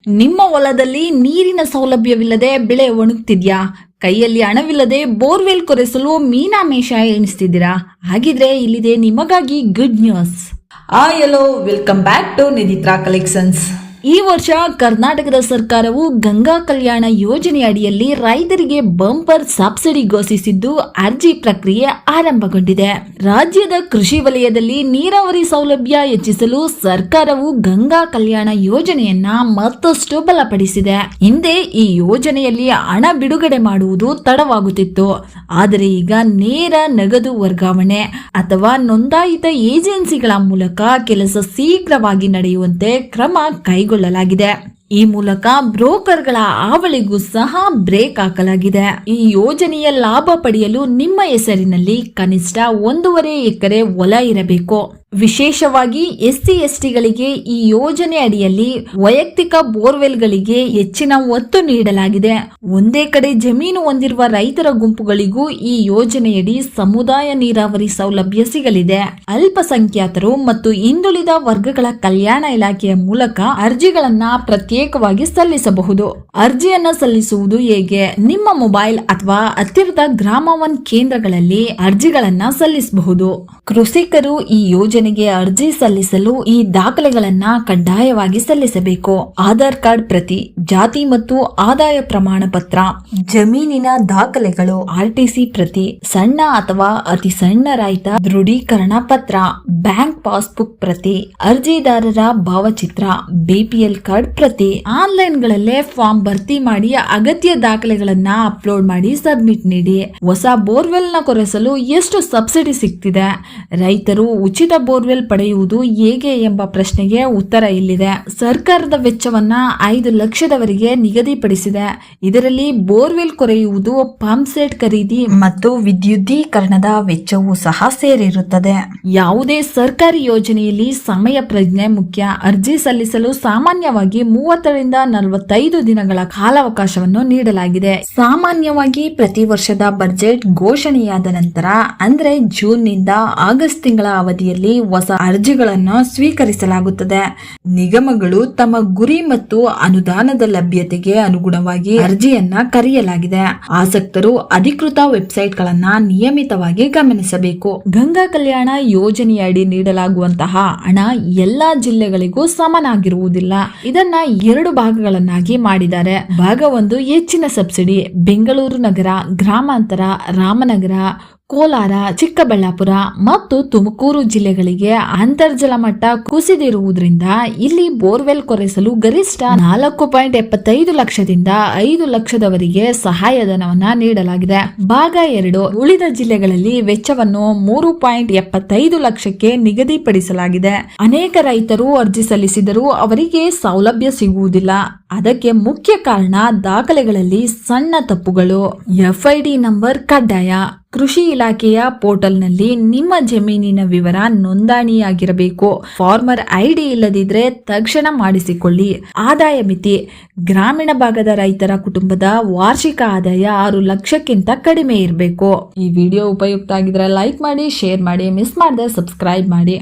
ನಿಮ್ಮ ಹೊಲದಲ್ಲಿ ನೀರಿನ ಸೌಲಭ್ಯವಿಲ್ಲದೆ ಬೆಳೆ ಒಣಗ್ತಿದ್ಯಾ? ಕೈಯಲ್ಲಿ ಹಣವಿಲ್ಲದೆ ಬೋರ್ವೆಲ್ ಕೊರೆಸಲು ಮೀನಾಮೇಷ ಎಣಿಸ್ತಿದ್ದೀರಾ? ಹಾಗಿದ್ರೆ ಇಲ್ಲಿದೆ ನಿಮಗಾಗಿ good news. Hello welcome back to Nidhitra collections. ಈ ವರ್ಷ ಕರ್ನಾಟಕದ ಸರ್ಕಾರವು ಗಂಗಾ ಕಲ್ಯಾಣ ಯೋಜನೆ ಅಡಿಯಲ್ಲಿ ರೈತರಿಗೆ ಬಂಪರ್ ಸಬ್ಸಿಡಿ ಘೋಷಿಸಿದ್ದು ಅರ್ಜಿ ಪ್ರಕ್ರಿಯೆ ಆರಂಭಗೊಂಡಿದೆ. ರಾಜ್ಯದ ಕೃಷಿ ವಲಯದಲ್ಲಿ ನೀರಾವರಿ ಸೌಲಭ್ಯ ಹೆಚ್ಚಿಸಲು ಸರ್ಕಾರವು ಗಂಗಾ ಕಲ್ಯಾಣ ಯೋಜನೆಯನ್ನ ಮತ್ತಷ್ಟು ಬಲಪಡಿಸಿದೆ. ಹಿಂದೆ ಈ ಯೋಜನೆಯಲ್ಲಿ ಹಣ ಬಿಡುಗಡೆ ಮಾಡುವುದು ತಡವಾಗುತ್ತಿತ್ತು. ಆದರೆ ಈಗ ನೇರ ನಗದು ವರ್ಗಾವಣೆ ಅಥವಾ ನೋಂದಾಯಿತ ಏಜೆನ್ಸಿಗಳ ಮೂಲಕ ಕೆಲಸ ಶೀಘ್ರವಾಗಿ ನಡೆಯುವಂತೆ ಕ್ರಮ ಕೈಗೊಳ್ಳಲಾಗಿದೆ. ಈ ಮೂಲಕ ಬ್ರೋಕರ್ಗಳ ಹಾವಳಿಗೂ ಸಹ ಬ್ರೇಕ್ ಹಾಕಲಾಗಿದೆ. ಈ ಯೋಜನೆಯ ಲಾಭ ಪಡೆಯಲು ನಿಮ್ಮ ಹೆಸರಿನಲ್ಲಿ ಕನಿಷ್ಠ 1.5 ಎಕರೆ ಹೊಲ ಇರಬೇಕು. ವಿಶೇಷವಾಗಿ ಎಸ್ಸಿ ಎಸ್ಟಿಗಳಿಗೆ ಈ ಯೋಜನೆ ಅಡಿಯಲ್ಲಿ ವೈಯಕ್ತಿಕ ಬೋರ್ವೆಲ್ಗಳಿಗೆ ಹೆಚ್ಚಿನ ಒತ್ತು ನೀಡಲಾಗಿದೆ. ಒಂದೇ ಕಡೆ ಜಮೀನು ಹೊಂದಿರುವ ರೈತರ ಗುಂಪುಗಳಿಗೂ ಈ ಯೋಜನೆಯಡಿ ಸಮುದಾಯ ನೀರಾವರಿ ಸೌಲಭ್ಯ ಸಿಗಲಿದೆ. ಅಲ್ಪಸಂಖ್ಯಾತರು ಮತ್ತು ಹಿಂದುಳಿದ ವರ್ಗಗಳ ಕಲ್ಯಾಣ ಇಲಾಖೆಯ ಮೂಲಕ ಅರ್ಜಿಗಳನ್ನ ಪ್ರತ್ಯೇಕವಾಗಿ ಸಲ್ಲಿಸಬಹುದು. ಅರ್ಜಿಯನ್ನ ಸಲ್ಲಿಸುವುದು ಹೇಗೆ? ನಿಮ್ಮ ಮೊಬೈಲ್ ಅಥವಾ ಹತ್ತಿರದ ಗ್ರಾಮ 1 ಕೇಂದ್ರಗಳಲ್ಲಿ ಅರ್ಜಿಗಳನ್ನ ಸಲ್ಲಿಸಬಹುದು. ಕೃಷಿಕರು ಈ ಯೋಜನೆಗೆ ಅರ್ಜಿ ಸಲ್ಲಿಸಲು ಈ ದಾಖಲೆಗಳನ್ನ ಕಡ್ಡಾಯವಾಗಿ ಸಲ್ಲಿಸಬೇಕು. ಆಧಾರ್ ಕಾರ್ಡ್ ಪ್ರತಿ, ಜಾತಿ ಮತ್ತು ಆದಾಯ ಪ್ರಮಾಣ ಪತ್ರ, ಜಮೀನಿನ ದಾಖಲೆಗಳು, ಆರ್ಟಿಸಿ ಪ್ರತಿ, ಸಣ್ಣ ಅಥವಾ ಅತಿ ಸಣ್ಣ ರೈತ ದೃಢೀಕರಣ ಪತ್ರ, ಬ್ಯಾಂಕ್ ಪಾಸ್ಬುಕ್ ಪ್ರತಿ, ಅರ್ಜಿದಾರರ ಭಾವಚಿತ್ರ, ಬಿಪಿಎಲ್ ಕಾರ್ಡ್ ಪ್ರತಿ. ಆನ್ಲೈನ್ ಗಳಲ್ಲೇ ಫಾರ್ಮ್ ಭರ್ತಿ ಮಾಡಿ ಅಗತ್ಯ ದಾಖಲೆಗಳನ್ನ ಅಪ್ಲೋಡ್ ಮಾಡಿ ಸಬ್ಮಿಟ್ ನೀಡಿ. ಹೊಸ ಬೋರ್ವೆಲ್ ನ ಕೊರೆಸಲು ಎಷ್ಟು ಸಬ್ಸಿಡಿ ಸಿಗ್ತಿದೆ? ರೈತರು ಉಚಿತ ಬೋರ್ವೆಲ್ ಪಡೆಯುವುದು ಹೇಗೆ ಎಂಬ ಪ್ರಶ್ನೆಗೆ ಉತ್ತರ ಇಲ್ಲಿದೆ. ಸರ್ಕಾರದ ವೆಚ್ಚವನ್ನ 5 ಲಕ್ಷದವರೆಗೆ ನಿಗದಿಪಡಿಸಿದೆ. ಇದರಲ್ಲಿ ಬೋರ್ವೆಲ್ ಕೊರೆಯುವುದು, ಪಂಪ್ ಸೆಟ್ ಖರೀದಿ ಮತ್ತು ವಿದ್ಯುದೀಕರಣದ ವೆಚ್ಚವೂ ಸಹ ಸೇರಿರುತ್ತದೆ. ಯಾವುದೇ ಸರ್ಕಾರಿ ಯೋಜನೆಯಲ್ಲಿ ಸಮಯ ಪ್ರಜ್ಞೆ ಮುಖ್ಯ. ಅರ್ಜಿ ಸಲ್ಲಿಸಲು ಸಾಮಾನ್ಯವಾಗಿ 30 ರಿಂದ 45 ದಿನಗಳ ಕಾಲಾವಕಾಶವನ್ನು ನೀಡಲಾಗಿದೆ. ಸಾಮಾನ್ಯವಾಗಿ ಪ್ರತಿ ವರ್ಷದ ಬಜೆಟ್ ಘೋಷಣೆಯಾದ ನಂತರ ಅಂದ್ರೆ ಜೂನ್ ನಿಂದ ಆಗಸ್ಟ್ ತಿಂಗಳ ಅವಧಿಯಲ್ಲಿ ಹೊಸ ಅರ್ಜಿಗಳನ್ನು ಸ್ವೀಕರಿಸಲಾಗುತ್ತದೆ. ನಿಗಮಗಳು ತಮ್ಮ ಗುರಿ ಮತ್ತು ಅನುದಾನದ ಲಭ್ಯತೆಗೆ ಅನುಗುಣವಾಗಿ ಅರ್ಜಿಯನ್ನ ಕರೆಯಲಾಗಿದೆ. ಆಸಕ್ತರು ಅಧಿಕೃತ ವೆಬ್ಸೈಟ್ ಗಳನ್ನ ನಿಯಮಿತವಾಗಿ ಗಮನಿಸಬೇಕು. ಗಂಗಾ ಕಲ್ಯಾಣ ಯೋಜನೆಯಡಿ ನೀಡಲಾಗುವಂತಹ ಹಣ ಎಲ್ಲಾ ಜಿಲ್ಲೆಗಳಿಗೂ ಸಮನಾಗಿರುವುದಿಲ್ಲ. ಇದನ್ನ 2 ಭಾಗಗಳನ್ನಾಗಿ ಮಾಡಿದ್ದಾರೆ. ಭಾಗ 1 ಹೆಚ್ಚಿನ ಸಬ್ಸಿಡಿ ಬೆಂಗಳೂರು ನಗರ, ಗ್ರಾಮಾಂತರ, ರಾಮನಗರ, ಕೋಲಾರ, ಚಿಕ್ಕಬಳ್ಳಾಪುರ ಮತ್ತು ತುಮಕೂರು ಜಿಲ್ಲೆಗಳಿಗೆ ಅಂತರ್ಜಲ ಮಟ್ಟ ಕುಸಿದಿರುವುದರಿಂದ ಇಲ್ಲಿ ಬೋರ್ವೆಲ್ ಕೊರೆಸಲು ಗರಿಷ್ಠ 4.75 ಲಕ್ಷದಿಂದ 5 ಲಕ್ಷದವರೆಗೆ ಸಹಾಯಧನವನ್ನ ನೀಡಲಾಗಿದೆ. ಭಾಗ 2 ಉಳಿದ ಜಿಲ್ಲೆಗಳಲ್ಲಿ ವೆಚ್ಚವನ್ನು 3.75 ಲಕ್ಷಕ್ಕೆ ನಿಗದಿಪಡಿಸಲಾಗಿದೆ. ಅನೇಕ ರೈತರು ಅರ್ಜಿ ಸಲ್ಲಿಸಿದರೂ ಅವರಿಗೆ ಸೌಲಭ್ಯ ಸಿಗುವುದಿಲ್ಲ. ಅದಕ್ಕೆ ಮುಖ್ಯ ಕಾರಣ ದಾಖಲೆಗಳಲ್ಲಿ ಸಣ್ಣ ತಪ್ಪುಗಳು. ಎಫ್ಐಡಿ ನಂಬರ್ ಕಡ್ಡಾಯ. ಕೃಷಿ ಇಲಾಖೆಯ ಪೋರ್ಟಲ್ನಲ್ಲಿ ನಿಮ್ಮ ಜಮೀನಿನ ವಿವರ ನೋಂದಣಿಯಾಗಿರಬೇಕು. ಫಾರ್ಮರ್ ಐಡಿ ಇಲ್ಲದಿದ್ರೆ ತಕ್ಷಣ ಮಾಡಿಸಿಕೊಳ್ಳಿ. ಆದಾಯ ಮಿತಿ. ಗ್ರಾಮೀಣ ಭಾಗದ ರೈತರ ಕುಟುಂಬದ ವಾರ್ಷಿಕ ಆದಾಯ 6 ಲಕ್ಷಕ್ಕಿಂತ ಕಡಿಮೆ ಇರಬೇಕು. ಈ ವಿಡಿಯೋ ಉಪಯುಕ್ತ ಆಗಿದ್ರೆ ಲೈಕ್ ಮಾಡಿ, ಶೇರ್ ಮಾಡಿ, ಮಿಸ್ ಮಾಡದೆ ಸಬ್ಸ್ಕ್ರೈಬ್ ಮಾಡಿ.